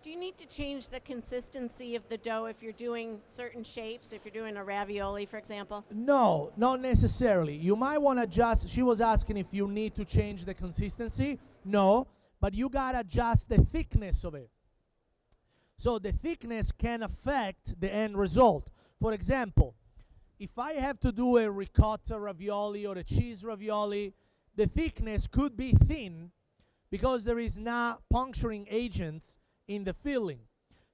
Do you need to change the consistency of the dough if you're doing certain shapes, if you're doing a ravioli, for example? No, not necessarily. You might want to adjust. She was asking if you need to change the consistency. No, but you got to adjust the thickness of it. So the thickness can affect the end result. For example, if I have to do a ricotta ravioli or a cheese ravioli, the thickness could be thin because there is not puncturing agents in the filling.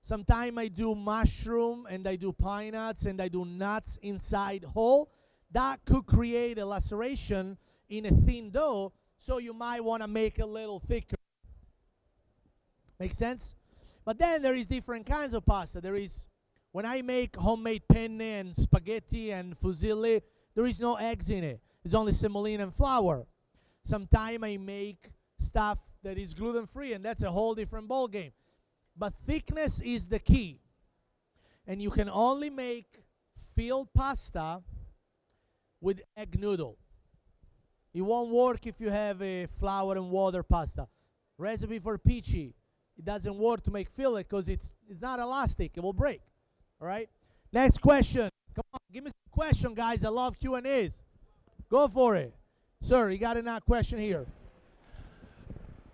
Sometimes I do mushroom and I do pine nuts and I do nuts inside whole. That could create a laceration in a thin dough, so you might want to make a little thicker. Make sense? But then there is different kinds of pasta. There is, when I make homemade penne and spaghetti and fusilli, there is no eggs in it. It's only semolina and flour. Sometimes I make stuff that is gluten-free, and that's a whole different ball game. But thickness is the key. And you can only make filled pasta with egg noodle. It won't work if you have a flour and water pasta. Recipe for peachy. It doesn't work to make fillet because it's not elastic. It will break. All right? Next question. Come on, give me some question, guys. I love Q&As. Go for it. Sir, you got a question here.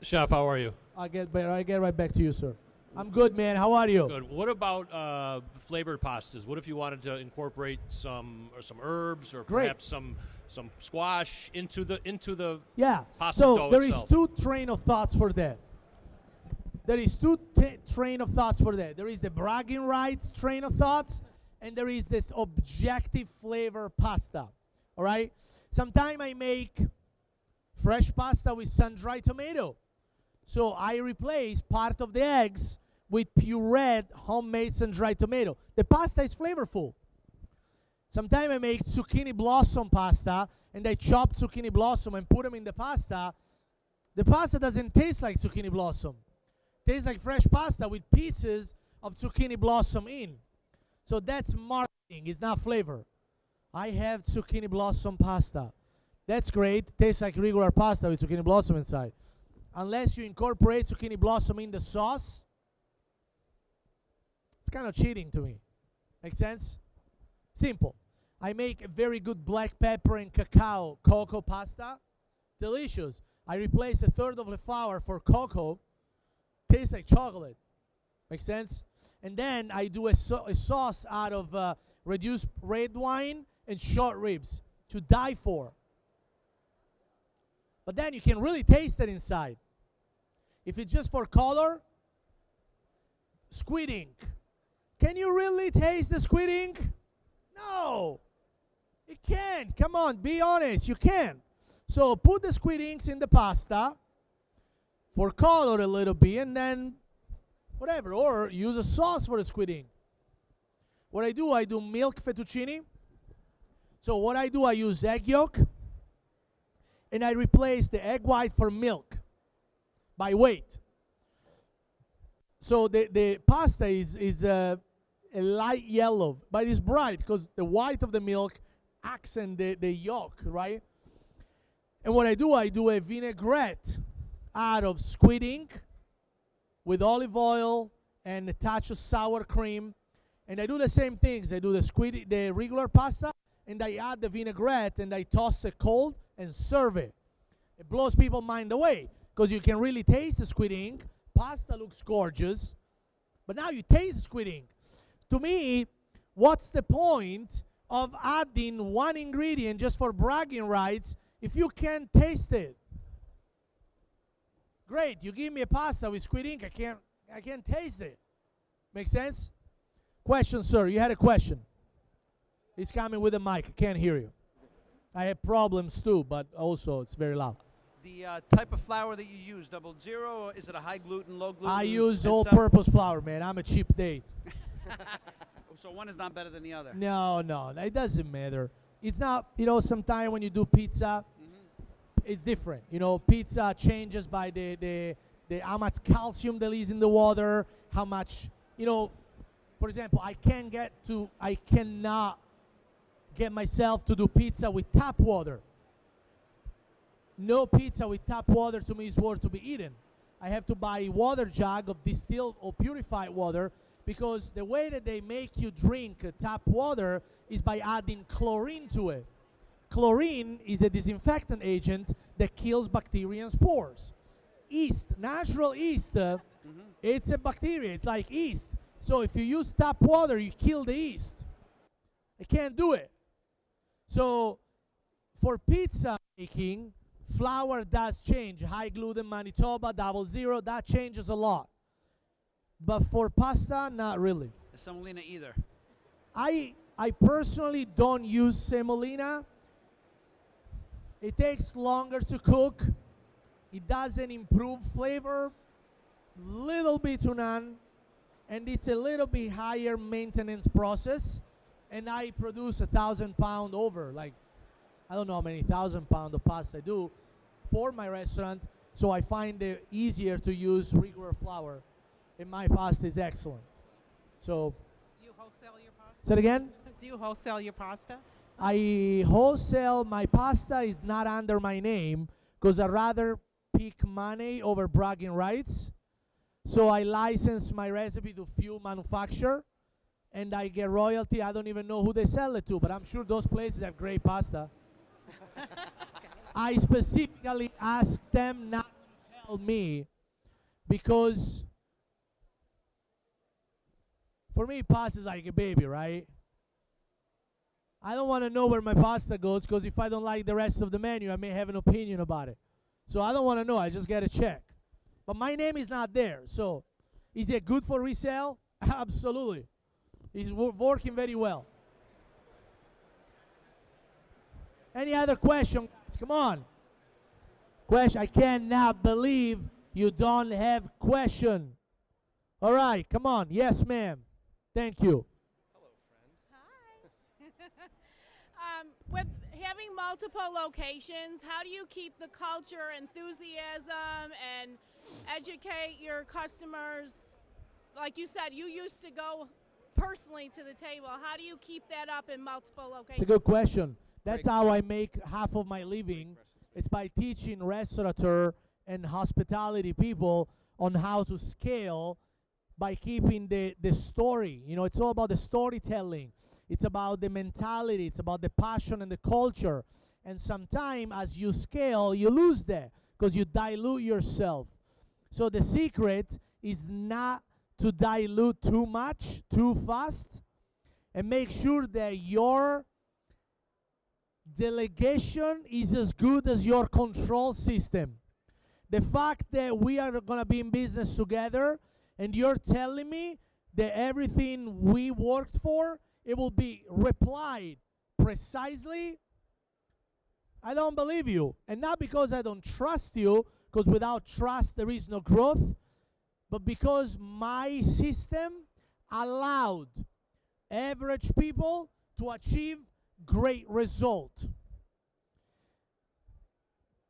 Chef, how are you? I'll get right back to you, sir. I'm good, man. How are you? Good. What about flavored pastas? What if you wanted to incorporate some herbs or Great. perhaps some squash into the Yeah. pasta So dough there is itself? two train of thoughts for that. There is train of thoughts for that. There is the bragging rights train of thoughts, and there is this objective flavor pasta. All right. Sometimes I make fresh pasta with sun-dried tomato. So I replace part of the eggs with pureed homemade sun-dried tomato. The pasta is flavorful. Sometimes I make zucchini blossom pasta, and I chop zucchini blossom and put them in the pasta. The pasta doesn't taste like zucchini blossom. It tastes like fresh pasta with pieces of zucchini blossom in. So that's marketing, it's not flavor. I have zucchini blossom pasta. That's great. Tastes like regular pasta with zucchini blossom inside. Unless you incorporate zucchini blossom in the sauce, it's kind of cheating to me. Make sense? Simple. I make a very good black pepper and cocoa pasta. Delicious. I replace a third of the flour for cocoa. Tastes like chocolate. Make sense? And then I do a sauce out of reduced red wine and short ribs to die for. But then you can really taste it inside. If it's just for color, squid ink. Can you really taste the squid ink? No. You can't. Come on, be honest. You can't. So put the squid inks in the pasta for color a little bit, and then whatever. Or use a sauce for the squid ink. What I do milk fettuccine. So what I do, I use egg yolk, and I replace the egg white for milk by weight. So the pasta is a light yellow, but it's bright because the white of the milk accent the yolk, right? And what I do a vinaigrette out of squid ink with olive oil and a touch of sour cream. And I do the same things. I do the regular pasta, and I add the vinaigrette, and I toss it cold and serve it. It blows people's mind away because you can really taste the squid ink. Pasta looks gorgeous, but now you taste the squid ink. To me, what's the point of adding one ingredient just for bragging rights if you can't taste it? Great, you give me a pasta with squid ink, I can't taste it. Make sense? Question, sir. You had a question. He's coming with a mic. I can't hear you. I have problems too, but also it's very loud. The type of flour that you use, 00, or is it a high gluten, low gluten? I use all-purpose flour, man. I'm a cheap date. So one is not better than the other. No, it doesn't matter. It's not, sometimes when you do pizza, it's different. Pizza changes by the how much calcium there is in the water, how much, for example, I cannot get myself to do pizza with tap water. No pizza with tap water to me is worth to be eaten. I have to buy a water jug of distilled or purified water, because the way that they make you drink tap water is by adding chlorine to it. Chlorine is a disinfectant agent that kills bacteria and spores. Yeast, natural yeast, it's a bacteria. It's like yeast. So if you use tap water, you kill the yeast. I can't do it. So for pizza making, flour does change. High gluten, Manitoba, 00, that changes a lot. But for pasta, not really. Semolina either. I personally don't use semolina. It takes longer to cook. It doesn't improve flavor, little bit to none, and it's a little bit higher maintenance process. And I produce 1,000 pound over, like, I don't know how many 1,000 pound of pasta I do for my restaurant, so I find it easier to use regular flour, and my pasta is excellent. So, Do you wholesale your pasta? say it again? Do you wholesale your pasta? I wholesale my pasta is not under my name because I rather pick money over bragging rights. So I license my recipe to few manufacturer, and I get royalty. I don't even know who they sell it to, but I'm sure those places have great pasta. I specifically ask them not to tell me, because for me, pasta is like a baby, right? I don't want to know where my pasta goes, because if I don't like the rest of the menu, I may have an opinion about it. So I don't want to know. I just get a check. But my name is not there. So is it good for resale? Absolutely. It's working very well. Any other question? Come on. Question. I cannot believe you don't have question. All right, come on. Yes, ma'am. Thank you. Hi. With having multiple locations, how do you keep the culture, enthusiasm, and educate your customers? Like you said, you used to go personally to the table. How do you keep that up in multiple locations? It's a good question. That's how I make half of my living. It's by teaching restaurateur and hospitality people on how to scale by keeping the story. You know, it's all about the storytelling. It's about the mentality. It's about the passion and the culture. And sometimes as you scale, you lose that because you dilute yourself. So the secret is not to dilute too much, too fast, and make sure that your delegation is as good as your control system. The fact that we are going to be in business together and you're telling me that everything we worked for, it will be replied precisely, I don't believe you. And not because I don't trust you, because without trust there is no growth, but because my system allowed average people to achieve great result.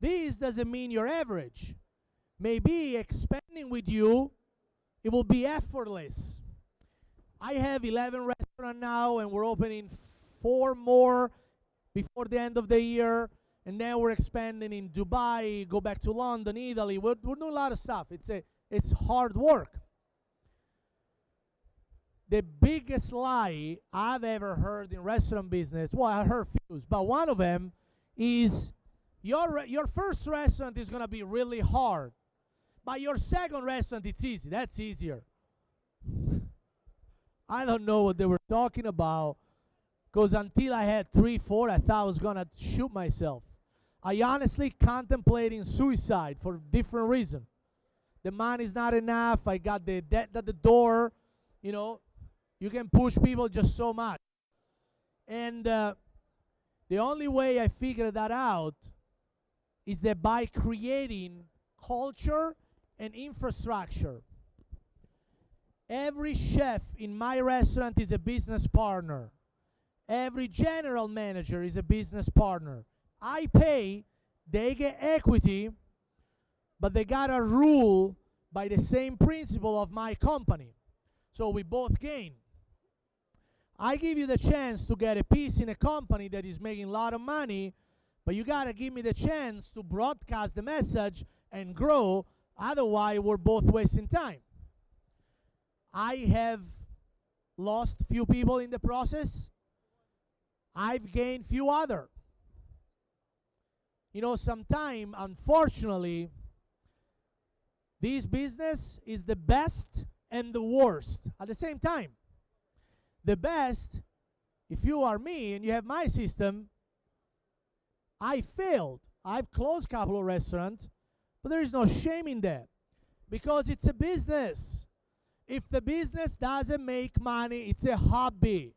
This doesn't mean you're average. Maybe expanding with you, it will be effortless. I have 11 restaurants now, and we're opening 4 more before the end of the year. And then we're expanding in Dubai, go back to London, Italy. We're doing a lot of stuff. It's hard work. The biggest lie I've ever heard in restaurant business, well, I heard few, but one of them is your first restaurant is going to be really hard, but your second restaurant, it's easy. That's easier. I don't know what they were talking about, because until I had 3, 4, I thought I was going to shoot myself. I honestly contemplating suicide for different reasons. The money's not enough. I got the debt at the door. You know, you can push people just so much. And the only way I figured that out is that by creating culture and infrastructure. Every chef in my restaurant is a business partner. Every general manager is a business partner. I pay, they get equity, but they gotta rule by the same principle of my company. So we both gain. I give you the chance to get a piece in a company that is making a lot of money, but you gotta give me the chance to broadcast the message and grow, otherwise we're both wasting time. I have lost few people in the process. I've gained few other. You know, sometimes, unfortunately, this business is the best and the worst at the same time. The best, if you are me and you have my system, I failed. I've closed a couple of restaurants, but there is no shame in that because it's a business. If the business doesn't make money, it's a hobby.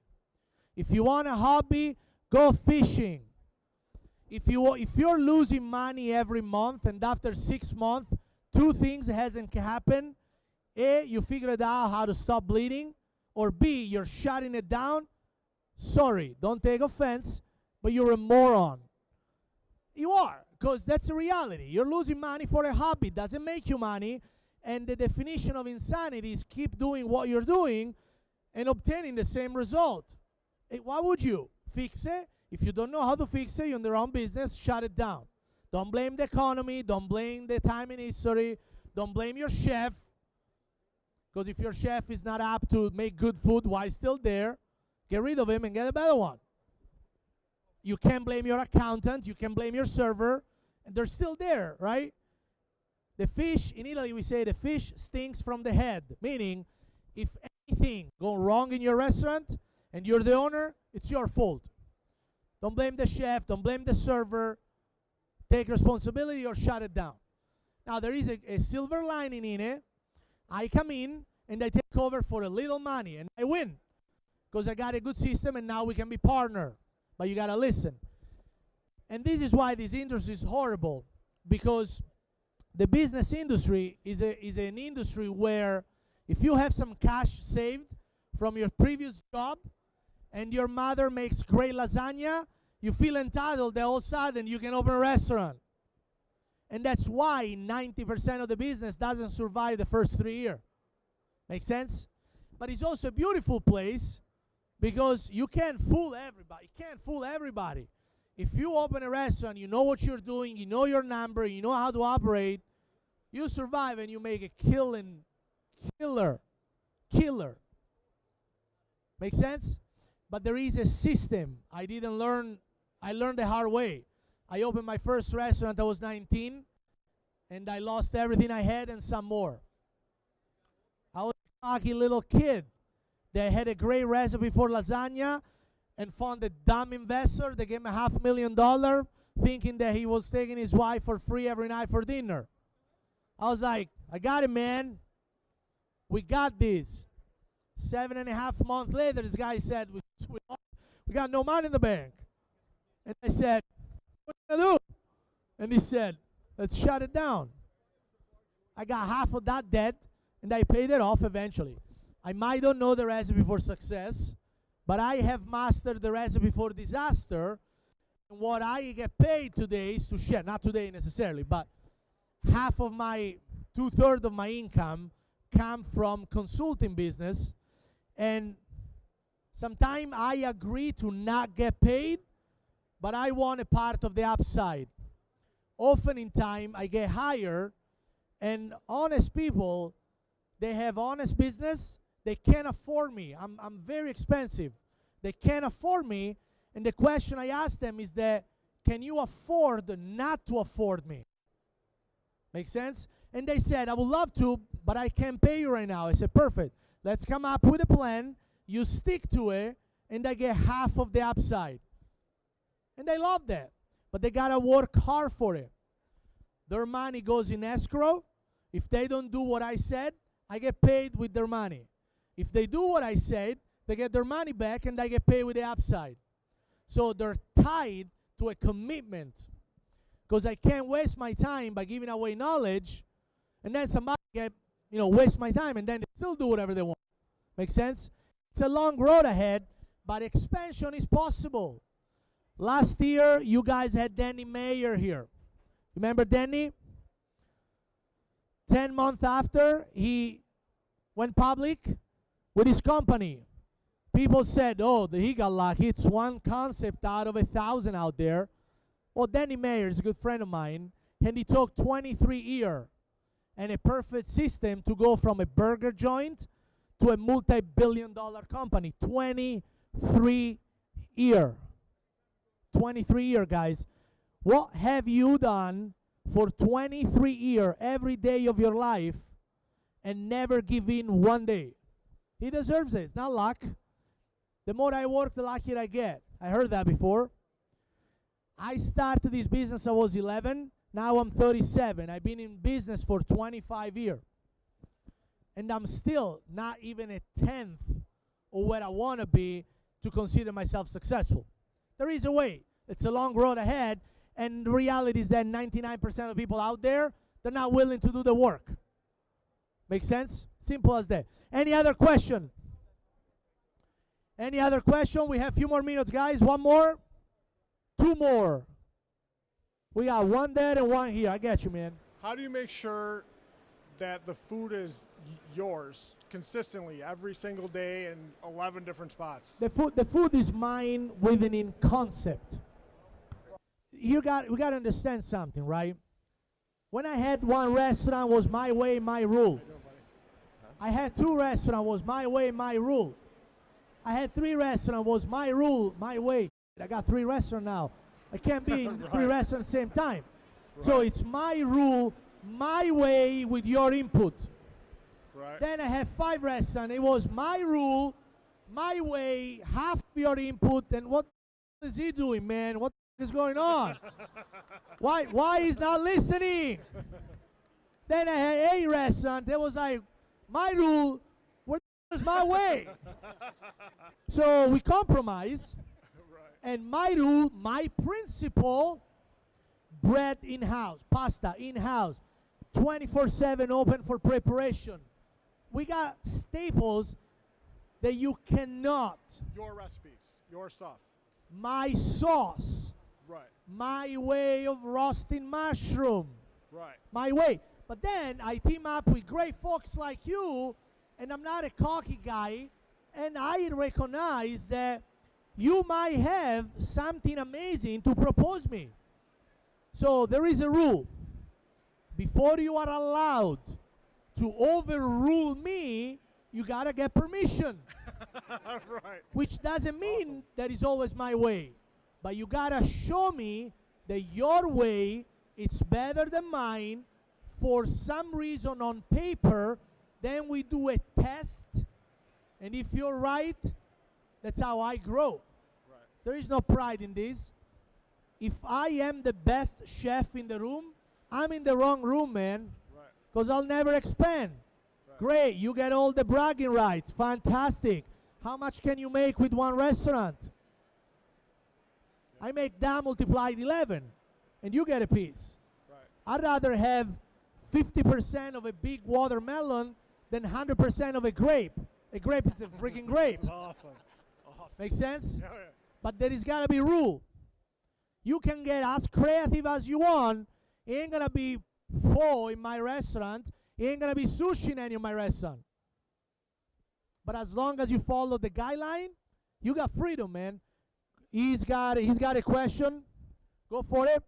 If you want a hobby, go fishing. If you're losing money every month and after 6 months, 2 things hasn't happened. A, you figured out how to stop bleeding, or B, you're shutting it down. Sorry, don't take offense, but you're a moron. You are, because that's the reality. You're losing money for a hobby. It doesn't make you money, and the definition of insanity is keep doing what you're doing and obtaining the same result. Why would you? Fix it. If you don't know how to fix it, you're in the wrong business, shut it down. Don't blame the economy. Don't blame the time in history. Don't blame your chef. Because if your chef is not up to make good food, why still there? Get rid of him and get a better one. You can't blame your accountant. You can blame your server. And they're still there, right? The fish, in Italy we say the fish stinks from the head. Meaning, if anything goes wrong in your restaurant and you're the owner, it's your fault. Don't blame the chef. Don't blame the server. Take responsibility or shut it down. Now, there is a silver lining in it. I come in and I take over for a little money and I win because I got a good system and now we can be partner. But you got to listen. And this is why this industry is horrible, because the business industry is an industry where If you have some cash saved from your previous job and your mother makes great lasagna, you feel entitled that all of a sudden you can open a restaurant. And that's why 90% of the business doesn't survive the first 3 years. Make sense? But it's also a beautiful place because you can't fool everybody. You can't fool everybody. If you open a restaurant, you know what you're doing, you know your number, you know how to operate, you survive and you make a killer. Make sense? But there is a system. I learned the hard way. I opened my first restaurant, I was 19, and I lost everything I had and some more. I was a cocky little kid that had a great recipe for lasagna and found a dumb investor that gave me $500,000 thinking that he was taking his wife for free every night for dinner. I was like, I got it, man. We got this. 7.5 months later, this guy said, we got no money in the bank. And I said, what are you going to do? And he said, let's shut it down. I got half of that debt, and I paid it off eventually. I might not know the recipe for success, but I have mastered the recipe for disaster. And what I get paid today is to share, not today necessarily, but half of my, 2/3 of my income come from consulting business. And sometimes I agree to not get paid, but I want a part of the upside. Often in time, I get hired, and honest people, they have honest business, they can't afford me. I'm very expensive. They can't afford me, and the question I ask them is that, can you afford not to afford me? Make sense? And they said, I would love to, but I can't pay you right now. I said, perfect. Let's come up with a plan. You stick to it, and I get half of the upside. And they love that. But they got to work hard for it. Their money goes in escrow. If they don't do what I said, I get paid with their money. If they do what I said, they get their money back, and I get paid with the upside. So they're tied to a commitment. Because I can't waste my time by giving away knowledge, and then somebody waste my time, and then they still do whatever they want. Make sense? It's a long road ahead, but expansion is possible. Last year, you guys had Danny Mayer here. Remember Danny? 10 months after, he went public with his company. People said, oh, he got lucky. It's one concept out of 1,000 out there. Well, Danny Mayer is a good friend of mine, and he took 23 years and a perfect system to go from a burger joint to a multi-billion-dollar company. 23 years. 23 years, guys. What have you done for 23 years, every day of your life, and never give in one day? He deserves it. It's not luck. The more I work, the luckier I get. I heard that before. I started this business, I was 11. Now I'm 37. I've been in business for 25 years. And I'm still not even a tenth of where I want to be to consider myself successful. There is a way. It's a long road ahead. And the reality is that 99% of people out there, they're not willing to do the work. Make sense? Simple as that. Any other question? Any other question? We have a few more minutes, guys. One more? Two more. We got one there and one here. I get you, man. How do you make sure that the food is yours consistently every single day in 11 different spots? The food is mine within concept. We got to understand something, right? When I had one restaurant, was my way, my rule. I had 2 restaurants, was my way, my rule. I had 3 restaurants, was my rule, my way. I got 3 restaurants now. I can't be in 3 restaurants at the same time. Right. So it's my rule, my way with your input. Right. Then I have 5 restaurants. It was my rule, my way, half your input. And what is he doing, man? What is going on? Why he's not listening? Then I had 8 restaurants. That was like, my rule, what is my way? So we compromise. And my rule, my principle, bread in-house, pasta in-house, 24/7 open for preparation. we got staples that you cannot. Your recipes, your stuff. My sauce, Right, my way of roasting mushroom, right. my way. But then I team up with great folks like you, and I'm not a cocky guy, and I recognize that you might have something amazing to propose me. So there is a rule. Before you are allowed to overrule me, you gotta get permission. Right. Which doesn't mean that is always my way. But you gotta show me that your way is better than mine for some reason on paper. Then we do a test. And if you're right, that's how I grow. Right. There is no pride in this. If I am the best chef in the room, I'm in the wrong room, man. Right. Because I'll never expand. Right. Great, you get all the bragging rights. Fantastic. How much can you make with one restaurant? I make that multiplied 11, and you get a piece. Right. I'd rather have 50% of a big watermelon than 100% of a grape. A grape is a freaking grape. Awesome. Awesome. Make sense? Yeah, yeah. But there is gotta be rule. You can get as creative as you want. It ain't gonna be pho in my restaurant. It ain't gonna be sushi in any of my restaurant. But as long as you follow the guideline, you got freedom, man. He's got a question. Go for it.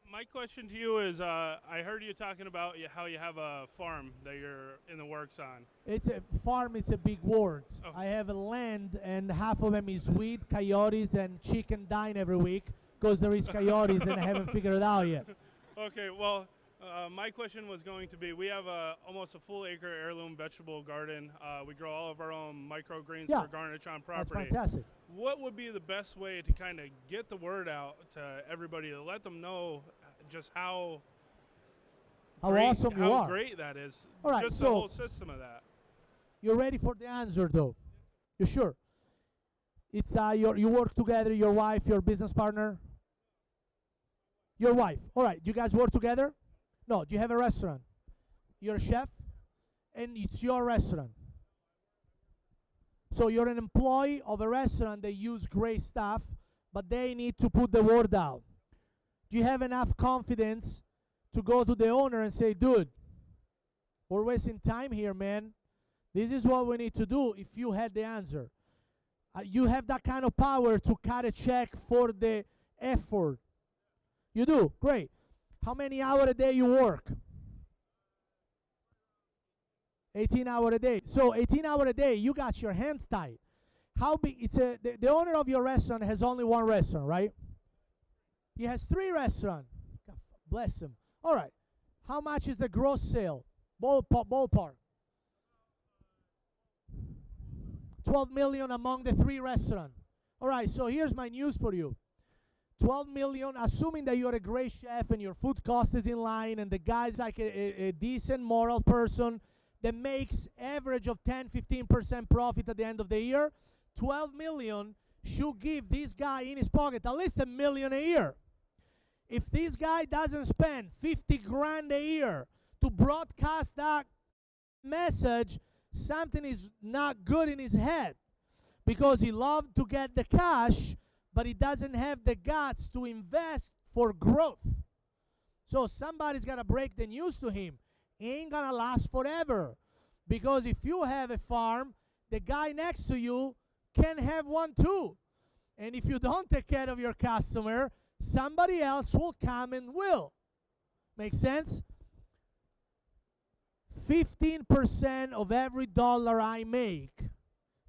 My question to you is, I heard you talking about how you have a farm that you're in the works on. It's a farm, it's a big word. Oh. I have a land, and half of them is wheat, coyotes, and chicken dine every week because there is coyotes and I haven't figured it out yet. Okay, well, my question was going to be, we have almost a full acre heirloom vegetable garden. We grow all of our own microgreens Yeah. for garnish on That's property. fantastic. What would be the best way to kind of get the word out to everybody, to let them know just how Awesome you are. great that is? All right, just the so- whole system of that. You're ready for the answer, though? You sure? It's you work together, your wife, your business partner? Your wife. All right, do you guys work together? No, do you have a restaurant? You're a chef, and it's your restaurant. So you're an employee of a restaurant that use great stuff, but they need to put the word out. Do you have enough confidence to go to the owner and say, dude, we're wasting time here, man. This is what we need to do. If you had the answer, you have that kind of power to cut a check for the effort. You do? Great. How many hours a day you work? 18 hours a day. So 18 hours a day, you got your hands tied. How big? The owner of your restaurant has only one restaurant, right? He has 3 restaurants. God bless him. All right. How much is the gross sale? Ballpark. 12 million among the 3 restaurants. All right, so here's my news for you. 12 million, assuming that you're a great chef and your food cost is in line and the guy's like a decent moral person that makes average of 10-15% profit at the end of the year, 12 million should give this guy in his pocket at least $1 million a year. If this guy doesn't spend 50 grand a year to broadcast that message, something is not good in his head, because he loved to get the cash, but he doesn't have the guts to invest for growth. So somebody's got to break the news to him. It ain't gonna last forever, because if you have a farm, the guy next to you can have one too. And if you don't take care of your customer, somebody else will come and will. Make sense? 15% of every dollar I make,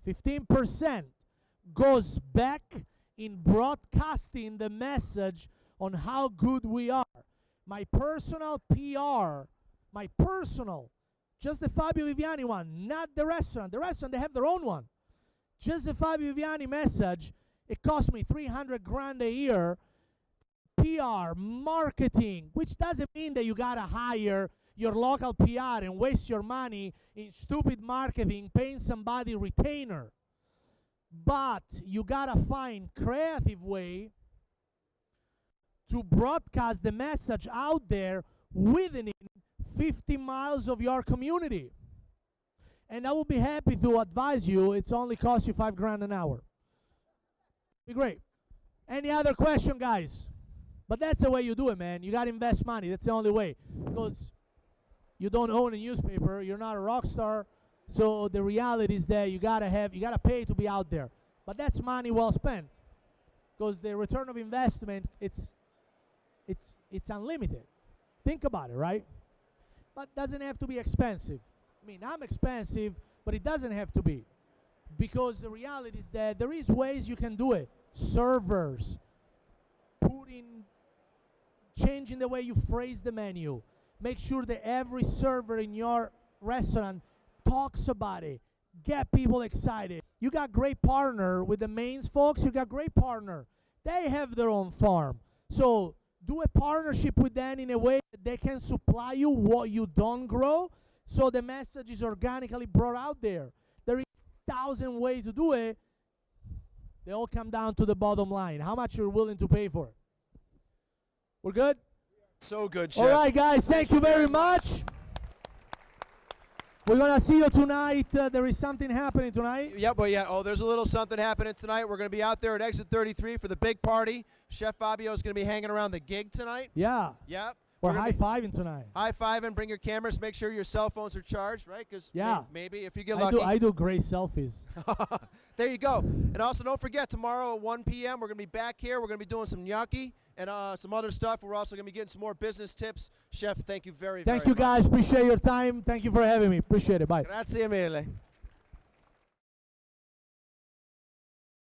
15% goes back in broadcasting the message on how good we are. My personal PR, just the Fabio Viviani one, not the restaurant. The restaurant, they have their own one. Just the Fabio Viviani message, it cost me 300 grand a year. PR, marketing, which doesn't mean that you gotta hire your local PR and waste your money in stupid marketing, paying somebody retainer. But you gotta find creative way to broadcast the message out there within 50 miles of your community. And I will be happy to advise you. It's only cost you $5,000 an hour. Be great. Any other question, guys? But that's the way you do it, man. You got to invest money. That's the only way. Because you don't own a newspaper. You're not a rock star. So the reality is that you got to pay to be out there. But that's money well spent. Because the return of investment, it's unlimited. Think about it, right? But it doesn't have to be expensive. I mean, I'm expensive, but it doesn't have to be. Because the reality is that there is ways you can do it. Servers, changing the way you phrase the menu. Make sure that every server in your restaurant talks about it. Get people excited. You got great partner with the mains folks. You got great partner. They have their own farm. So do a partnership with them in a way that they can supply you what you don't grow, so the message is organically brought out there. There is 1,000 ways to do it. They all come down to the bottom line. How much you're willing to pay for it. We're good? So good, Chef. All right, guys. Thank you very much. We're going to see you tonight. There is something happening tonight. Yep, well, yeah. Oh, there's a little something happening tonight. We're going to be out there at Exit 33 for the big party. Chef Fabio is going to be hanging around the gig tonight. Yeah. Yep. We're high-fiving tonight. High-fiving. Bring your cameras. Make sure your cell phones are charged, right? Because maybe if you get I lucky. do great selfies. There you go. And also, don't forget, tomorrow at 1 p.m., we're going to be back here. We're going to be doing some gnocchi and some other stuff. We're also going to be getting some more business tips. Chef, thank you very, very much. Thank you, guys. Appreciate your time. Thank you for having me. Appreciate it. Bye. Grazie mille.